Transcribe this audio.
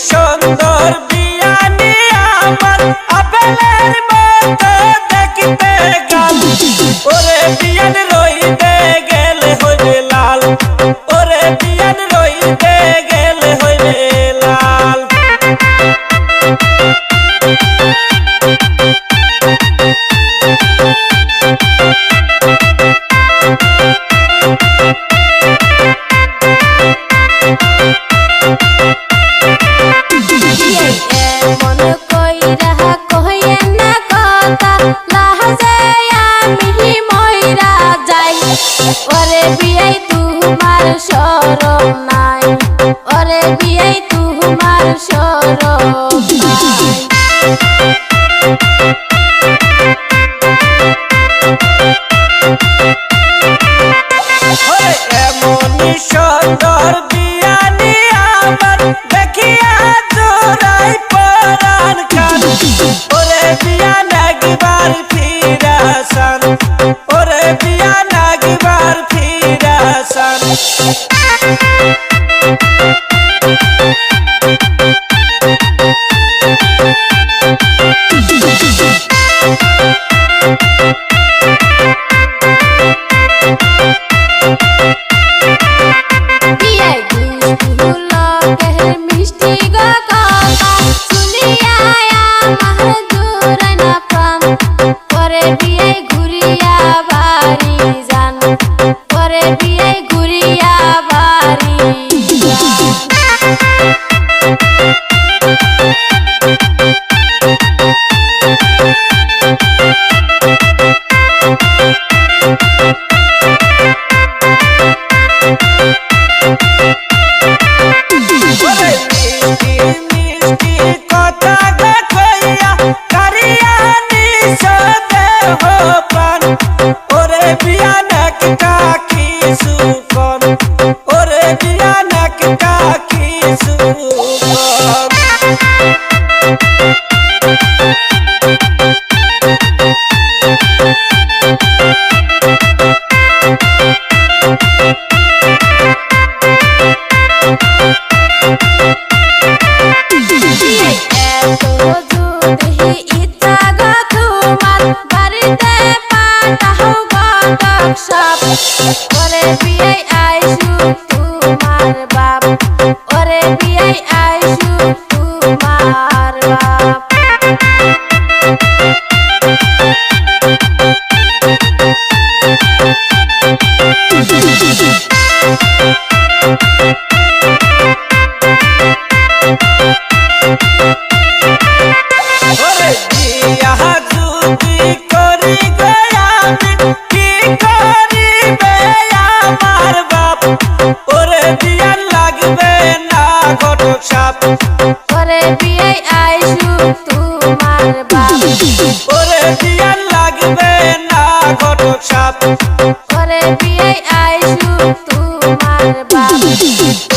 সুন্দর বিয়ানি আমার আপেলের মতো দেখতে গাল ওরে বিয়ান রইতে গেলে হইবে লাল ওরে বিয়ান রইতে গেলে হইবে লাল ওরে বিয়াই তোমার শরম নাই ওরে বিয়াই তোমার শরম নাই ওরে এমনই সুন্দর বিয়ানি আমার দেখিয়া জোড়াই পরাণ কান ওরে বিয়ান একবার ফিরাসান ওরে বিয়ান একবার ফিরাসান ওরে বিয়াই আইসু তোমার বাপ ওরে বিয়াই আইসু তোমার বাপ ওরে বিয়া যদি করি গয়ামি কি করিবে আমার বাপ ওরে বিয়া লাগবে না ঘটক সাপ ওরে বিয়াই আইসু তোমার বাপ ওরে বিয়া লাগবে না ঘটক সাপ ওরে বিয়াই আইসু তোমার বাপ